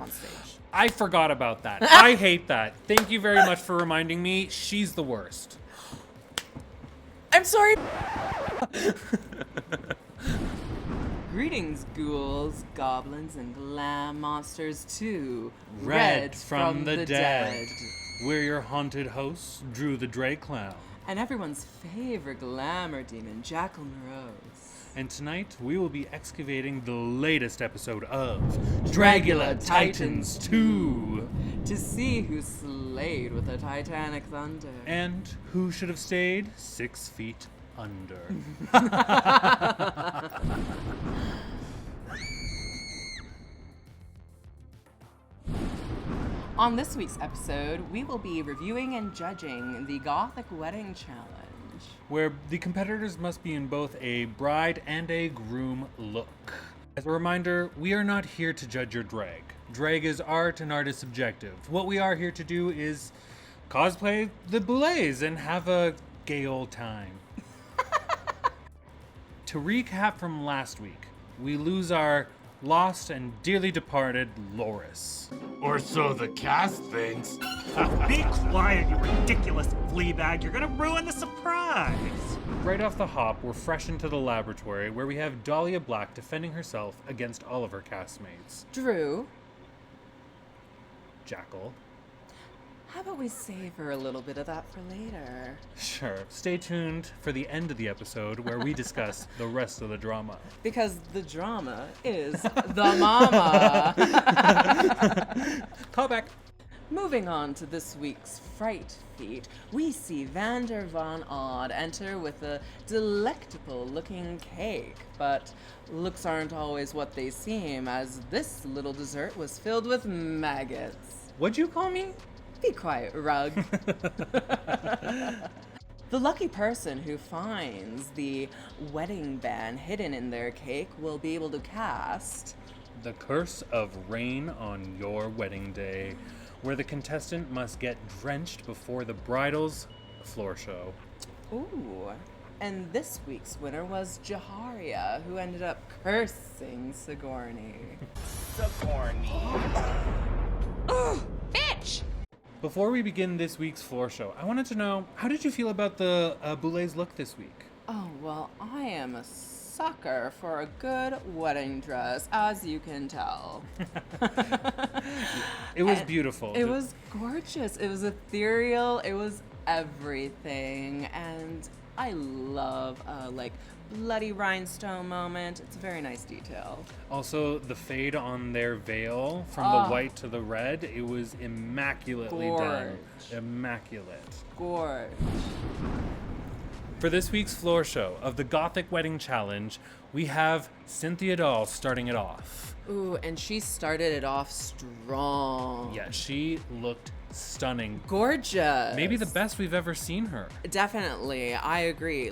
on stage. I forgot about that. I hate that. Thank you very much for reminding me. She's the worst. I'm sorry. Greetings, ghouls, goblins, and glam monsters too. Red from the dead. We're your haunted hosts, Drew the Dray Clown. And everyone's favorite glamour demon, Jackal Morose. And tonight, we will be excavating the latest episode of Dragula Dragula Titans Titans 2. To see who slayed with a titanic thunder. And who should have stayed 6 feet under. On this week's episode, we will be reviewing and judging the Gothic Wedding Challenge. Where the competitors must be in both a bride and a groom look. As a reminder, we are not here to judge your drag. Drag is art and art is subjective. What we are here to do is cosplay the boulets and have a gay old time. To recap from last week, we lose our lost and dearly departed Loris. Or so the cast thinks. Be quiet, you ridiculous flea bag. You're gonna ruin the surprise. Right off the hop, we're fresh into the laboratory where we have Dahlia Black defending herself against all of her castmates. Drew, Jackal. how about we savor a little bit of that for later? Sure. Stay tuned for the end of the episode where we discuss the rest of the drama. Because the drama is the mama. Call back. Moving on to this week's Fright Feat, we see Vander Von Odd enter with a delectable looking cake, but looks aren't always what they seem, as this little dessert was filled with maggots. What'd you call me? Be quiet, Rug. The lucky person who finds the wedding band hidden in their cake will be able to cast The Curse of Rain on Your Wedding Day, where the contestant must get drenched before the bridal's floor show. Ooh. And this week's winner was Jaharia, who ended up cursing Sigourney. Bitch! Before we begin this week's floor show, I wanted to know, how did you feel about the Boulets look this week? Oh, well, I am a sucker for a good wedding dress, as you can tell. It was beautiful. It was gorgeous. It was ethereal. It was everything. And I love bloody rhinestone moment. It's a very nice detail. Also, the fade on their veil from the white to the red, it was immaculately done. Immaculate. Gorge. For this week's floor show of the Gothic Wedding Challenge, we have Cynthia Dahl starting it off. Ooh, and she started it off strong. Yeah, she looked stunning. Gorgeous. Maybe the best we've ever seen her. Definitely, I agree.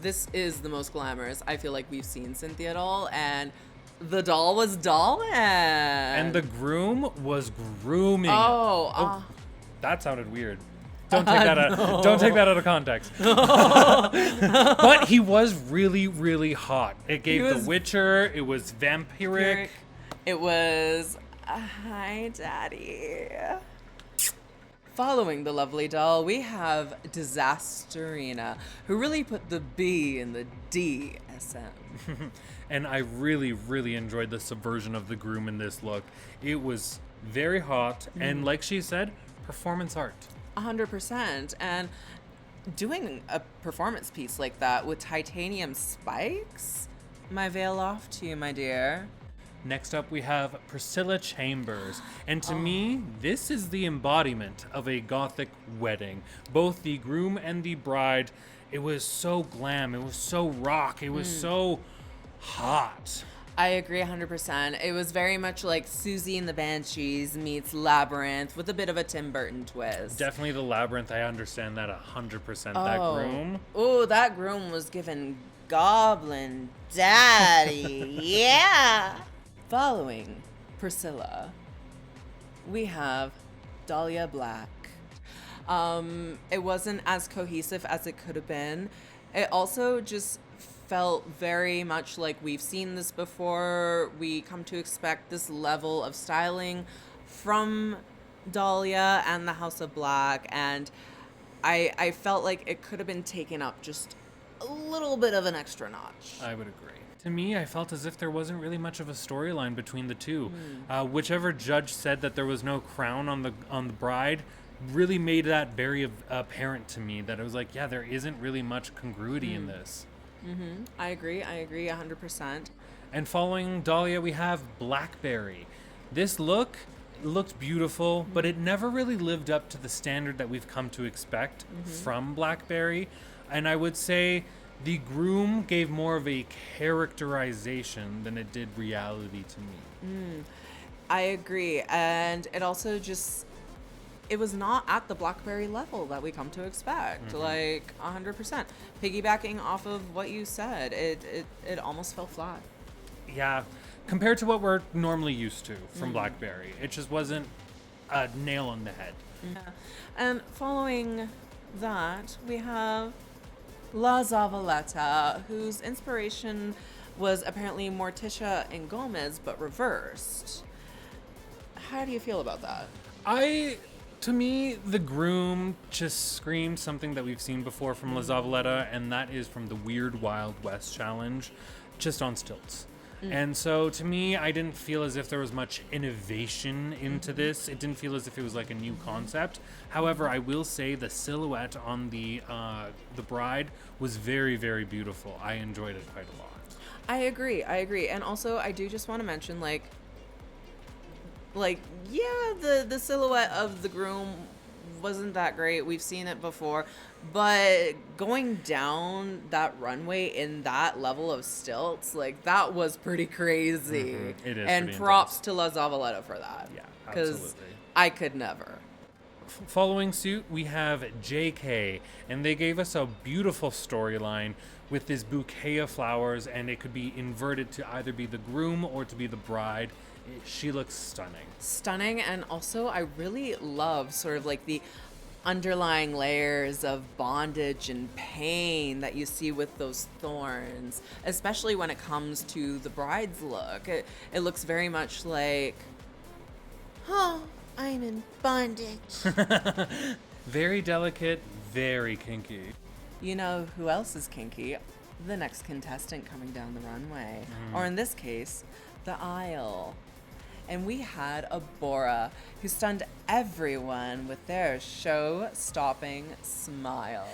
This is the most glamorous I feel like we've seen Cynthia Dahl, and the doll was dolling. And the groom was grooming. That sounded weird. Don't take that out. Don't take that out of context. But he was really, really hot. It gave The Witcher. It was vampiric. It was hi, Daddy. Following the lovely doll, we have Disasterina, who really put the B in the DSM. And I really, really enjoyed the subversion of the groom in this look. It was very hot, and like she said, performance art. 100%. And doing a performance piece like that with titanium spikes, my veil off to you, my dear. Next up, we have Priscilla Chambers. And to me, this is the embodiment of a Gothic wedding. Both the groom and the bride, it was so glam, it was so rock, it was so hot. I agree 100%. It was very much like Susie and the Banshees meets Labyrinth with a bit of a Tim Burton twist. Definitely the Labyrinth, I understand that 100%. That groom. Oh, that groom was given Goblin Daddy. Yeah. Following Priscilla, we have Dahlia Black. It wasn't as cohesive as it could have been. It also just felt very much like we've seen this before. We come to expect this level of styling from Dahlia and the House of Black, and I felt like it could have been taken up just a little bit of an extra notch. I would agree. To me, I felt as if there wasn't really much of a storyline between the two. Whichever judge said that there was no crown on the bride really made that very apparent to me, that it was like, yeah, there isn't really much congruity in this. I agree 100%. And following Dahlia, we have Blackberry. This look looked beautiful, but it never really lived up to the standard that we've come to expect from Blackberry. And I would say the groom gave more of a characterization than it did reality to me. I agree. And it also just, it was not at the Blackberry level that we come to expect. Like 100%. Piggybacking off of what you said, it almost fell flat. Yeah, compared to what we're normally used to from Blackberry, it just wasn't a nail on the head. And following that, we have La Zavaleta, whose inspiration was apparently Morticia and Gomez, but reversed. How do you feel about that? To me, the groom just screamed something that we've seen before from La Zavaleta, and that is from the Weird Wild West challenge, just on stilts. And so to me, I didn't feel as if there was much innovation into this. It didn't feel as if it was like a new concept. However, I will say the silhouette on the bride was very, very beautiful. I enjoyed it quite a lot. I agree. And also, I do just want to mention, like, yeah, the silhouette of the groom wasn't that great. We've seen it before. But going down that runway in that level of stilts, like, that was pretty crazy. It is. And pretty props intense. to La Zavaleta for that. Yeah, Because absolutely. I could never. Following suit, we have JK, and they gave us a beautiful storyline with this bouquet of flowers, and it could be inverted to either be the groom or to be the bride. She looks stunning. Stunning, and also I really love sort of like the underlying layers of bondage and pain that you see with those thorns, especially when it comes to the bride's look. It looks very much like, oh, I'm in bondage. Very delicate, very kinky. You know who else is kinky? The next contestant coming down the runway. Or in this case, the aisle. And we had a Bora who stunned everyone with their show-stopping smile.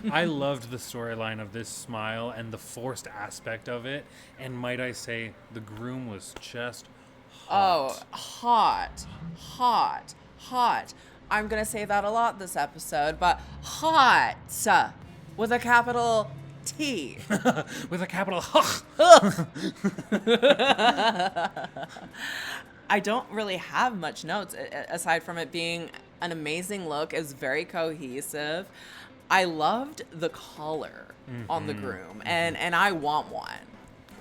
I loved the storyline of this smile and the forced aspect of it. And might I say, the groom was just hot. Oh, hot. I'm going to say that a lot this episode, but hot with a capital T. With a capital I don't really have much notes aside from it being an amazing look. It was very cohesive. I loved the collar on the groom, and I want one.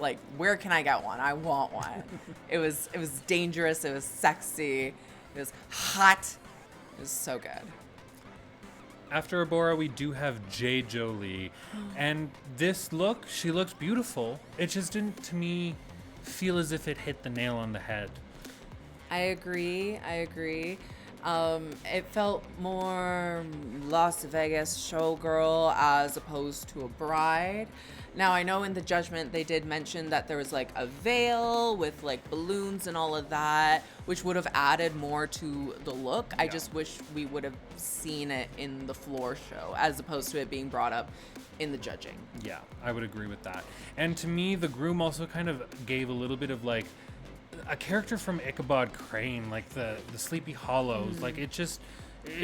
Like, where can I get one? I want one. It was dangerous. It was sexy. It was hot. It was so good. After Abora, we do have J. Jolie. And this look, she looks beautiful. It just didn't, to me, feel as if it hit the nail on the head. I agree. It felt more Las Vegas showgirl as opposed to a bride. Now, I know in the judgment they did mention that there was like a veil with like balloons and all of that, which would have added more to the look. Yeah. I just wish we would have seen it in the floor show as opposed to it being brought up in the judging. Yeah, I would agree with that. And to me, the groom also kind of gave a little bit of like a character from Ichabod Crane, like the Sleepy Hollows. Like it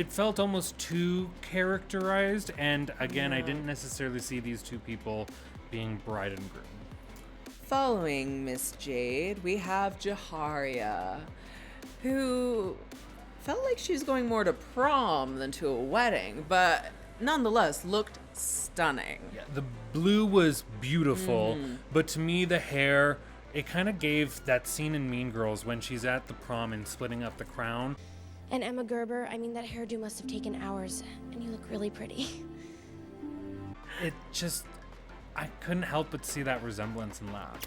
felt almost too characterized. And again, I didn't necessarily see these two people being bride and groom. Following Miss Jade, we have Jaharia, who felt like she was going more to prom than to a wedding, but nonetheless looked stunning. Yeah, the blue was beautiful, but to me the hair, it kind of gave that scene in Mean Girls when she's at the prom and splitting up the crown. And Emma Gerber, I mean, that hairdo must have taken hours, and you look really pretty. It just, I couldn't help but see that resemblance and laugh.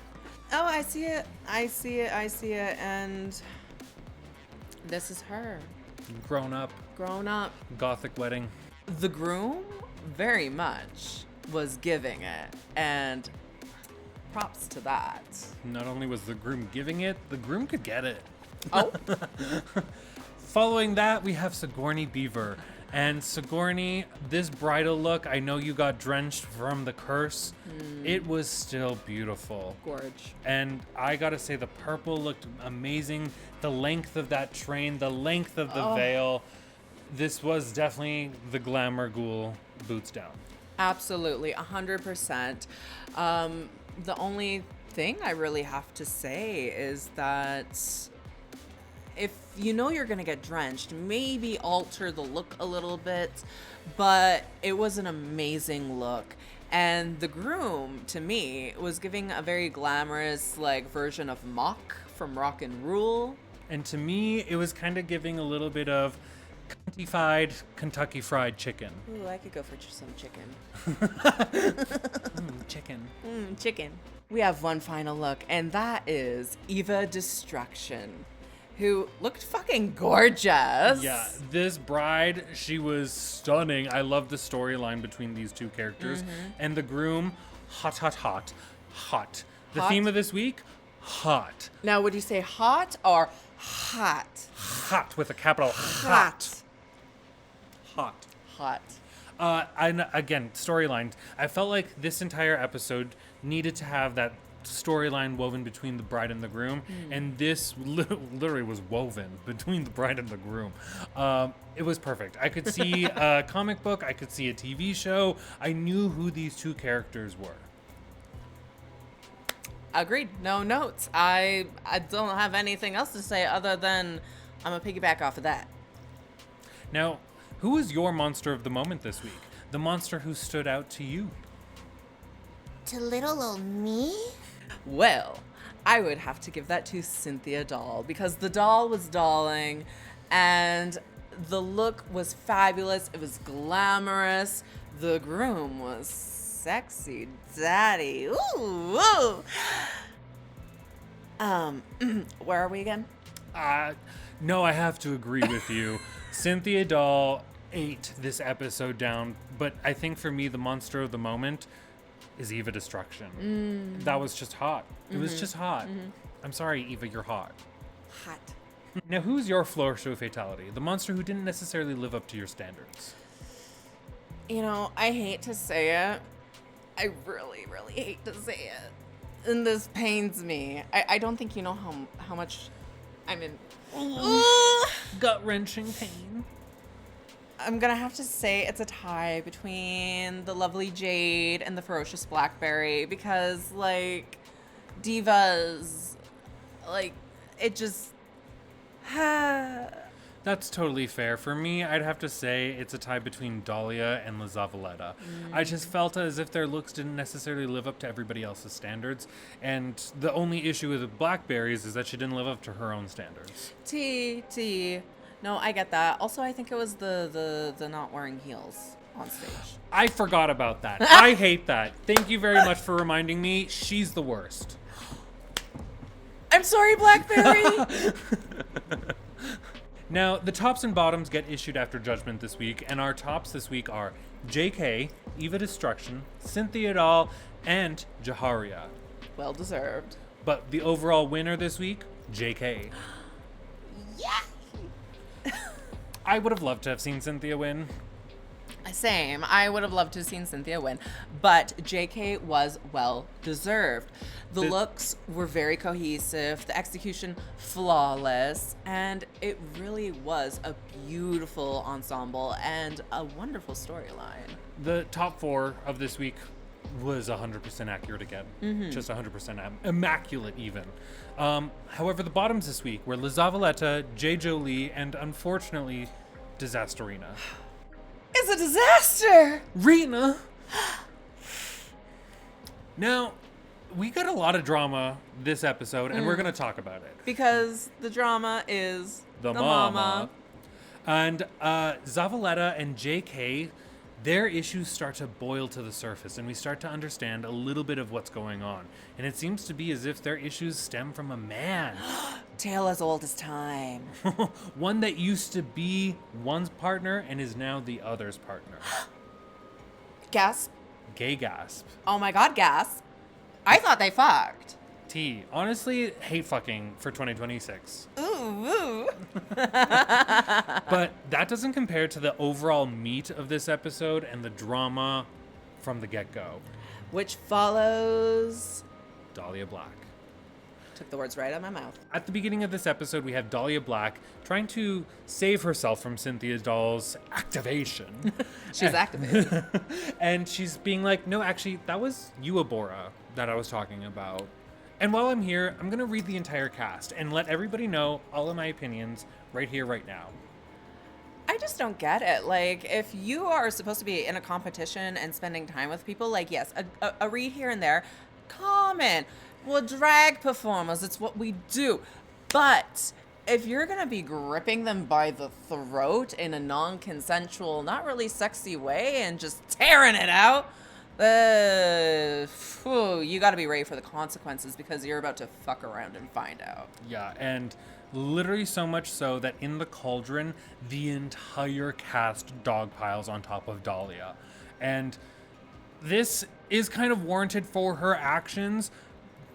Oh, I see it. And this is her. Grown up, Gothic Wedding. The groom very much was giving it, and props to that. Not only was the groom giving it, the groom could get it. Oh. Following that, we have Sigourney Beaver. And Sigourney, this bridal look, I know you got drenched from the curse. It was still beautiful. Gorge. And I gotta say, the purple looked amazing. The length of that train, the length of the veil. This was definitely the glamour ghoul boots down. Absolutely, 100%. The only thing I really have to say is that if you know you're gonna get drenched, maybe alter the look a little bit, but it was an amazing look. And the groom, to me, was giving a very glamorous version of Mock from Rock and Rule. And to me, it was kind of giving a little bit of Kentucky fried chicken. Ooh, I could go for some chicken. Chicken. Chicken. We have one final look, and that is Eva Destruction, who looked fucking gorgeous. Yeah, this bride, she was stunning. I love the storyline between these two characters. And the groom, hot. The Hot? theme of this week, hot. Now, would you say hot or hot? Hot with a capital Hot. Hot. Hot. And again, storyline. I felt like this entire episode needed to have that storyline woven between the bride and the groom, and this literally was woven between the bride and the groom. It was perfect. I could see a comic book, I could see a TV show. I knew who these two characters were. Agreed. No notes. I don't have anything else to say other than I'm gonna piggyback off of that. Now, who was your monster of the moment this week? The monster who stood out to you? To little old me? Well, I would have to give that to Cynthia Doll, because the doll was dolling and the look was fabulous. It was glamorous. The groom was sexy daddy. Ooh, ooh. Where are we again? No, I have to agree with you. Cynthia Doll ate this episode down, but I think for me, the monster of the moment is Eva Destruction. That was just hot. It was just hot. I'm sorry, Eva, you're hot. Hot. Now, who's your floor show fatality? The monster who didn't necessarily live up to your standards. You know, I hate to say it. I really, really hate to say it. And this pains me. I don't think you know how much I'm in Gut-wrenching pain. I'm gonna have to say it's a tie between the lovely Jade and the ferocious Blackberry, because divas, it just That's totally fair. For me, I'd have to say it's a tie between Dahlia and La Zavaleta. I just felt as if their looks didn't necessarily live up to everybody else's standards, and the only issue with the Blackberries is that she didn't live up to her own standards. T. No, I get that. Also, I think it was the not wearing heels on stage. I forgot about that. I hate that. Thank you very much for reminding me. She's the worst. I'm sorry, Blackberry. Now, the tops and bottoms get issued after judgment this week, and our tops this week are JK, Eva Destruction, Cynthia Doll, and Jaharia. Well deserved. But the overall winner this week, JK. Yeah. I would have loved to have seen Cynthia win. Same. I would have loved to have seen Cynthia win, but JK was well deserved. The looks were very cohesive, the execution flawless, and it really was a beautiful ensemble and a wonderful storyline. The top four of this week was 100% accurate again. Just 100% immaculate even. However, the bottoms this week were La Zavaleta, J. Jolie, and unfortunately, Disasterina. It's a disaster! Rena! Now, we got a lot of drama this episode, and we're going to talk about it. Because the drama is The mama. And Zavaleta and JK their issues start to boil to the surface, and we start to understand a little bit of what's going on. And it seems to be as if their issues stem from a man. Tale as old as time. One that used to be one's partner and is now the other's partner. Gasp. Gay gasp. Oh my god, gasp. I thought they fucked. T. Honestly, hate fucking for 2026. Ooh. But that doesn't compare to the overall meat of this episode and the drama from the get-go. Which follows... Dahlia Black. Took the words right out of my mouth. At the beginning of this episode, we have Dahlia Black trying to save herself from Cynthia Doll's activation. She's activated. And she's being like, no, actually, that was Uabora that I was talking about. And while I'm here, I'm going to read the entire cast and let everybody know all of my opinions right here, right now. I just don't get it. Like, if you are supposed to be in a competition and spending time with people, like, yes, a read here and there, common. We're drag performers. It's what we do. But if you're going to be gripping them by the throat in a non-consensual, not really sexy way and just tearing it out, you got to be ready for the consequences because you're about to fuck around and find out. Yeah, and literally so much so that in the cauldron, the entire cast dogpiles on top of Dahlia. And this is kind of warranted for her actions,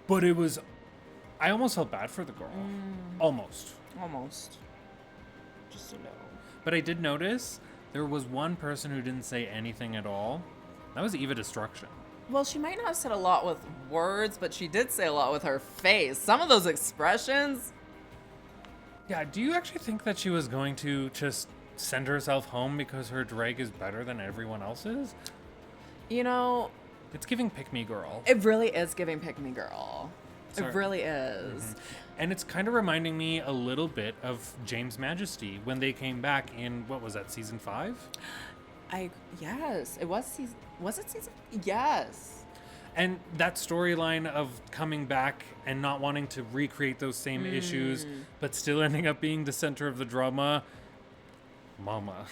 but I almost felt bad for the girl. Almost. Just a little. But I did notice there was one person who didn't say anything at all. That was Eva Destruction. Well, she might not have said a lot with words, but she did say a lot with her face. Some of those expressions. Yeah, do you actually think that she was going to just send herself home because her drag is better than everyone else's? You know, it's giving Pick Me Girl. it really is giving Pick Me Girl. Sorry. It really is. Mm-hmm. And it's kind of reminding me a little bit of James Majesty when they came back in, what was that, season 5? Yes, it was season. Was it season? Yes. And that storyline of coming back and not wanting to recreate those same issues, but still ending up being the center of the drama. Mama.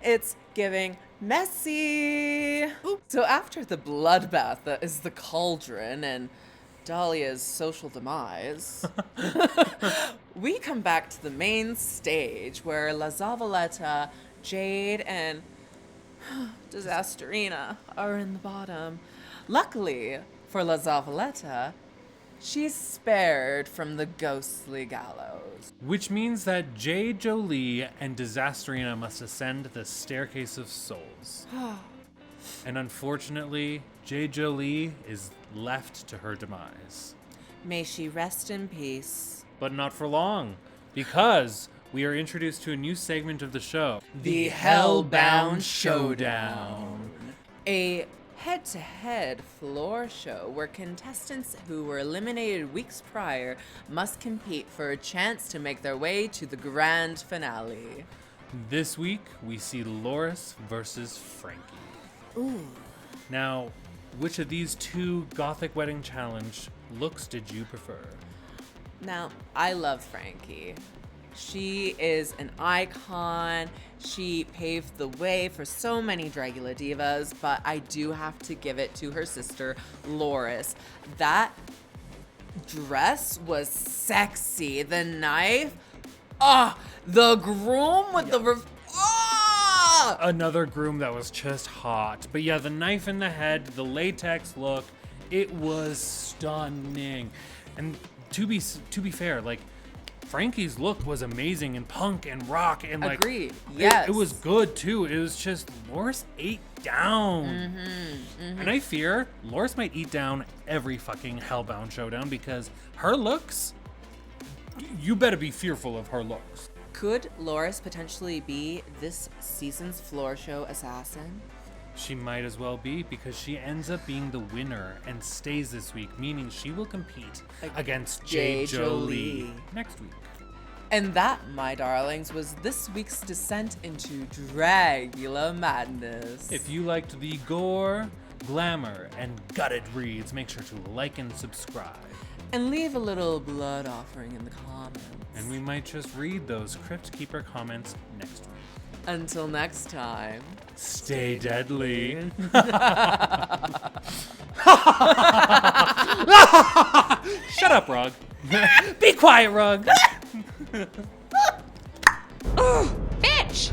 It's giving messy. So after the bloodbath that is the cauldron and Dahlia's social demise, we come back to the main stage where La Zavaleta, Jade, and Disasterina are in the bottom. Luckily for La Zavaleta, she's spared from the ghostly gallows. Which means that Jade Jolie and Disasterina must ascend the staircase of souls. And unfortunately, Jade Jolie is left to her demise. May she rest in peace. But not for long, because we are introduced to a new segment of the show. The Hellbound Showdown. A head-to-head floor show where contestants who were eliminated weeks prior must compete for a chance to make their way to the grand finale. This week, we see Loris versus Frankie. Ooh. Now, which of these two Gothic Wedding Challenge looks did you prefer? Now, I love Frankie. She is an icon. She paved the way for so many Dragula divas, but I do have to give it to her sister, Loris. That dress was sexy. The knife. The groom with the... Another groom that was just hot. But yeah, the knife in the head, the latex look, it was stunning. And to be fair, like, Frankie's look was amazing and punk and rock and like Agreed. Yes. It was good too. It was just Loris ate down. And I fear Loris might eat down every fucking Hellbound Showdown because her looks, you better be fearful of her looks. Could Loris potentially be this season's floor show assassin? She might as well be because she ends up being the winner and stays this week, meaning she will compete against Jade Jolie next week. And that, my darlings, was this week's descent into Dragula madness. If you liked the gore, glamour, and gutted reads, make sure to like and subscribe. And leave a little blood offering in the comments. And we might just read those Crypt Keeper comments next week. Until next time. Stay deadly. Shut up, Rug. Be quiet, Rug. Bitch!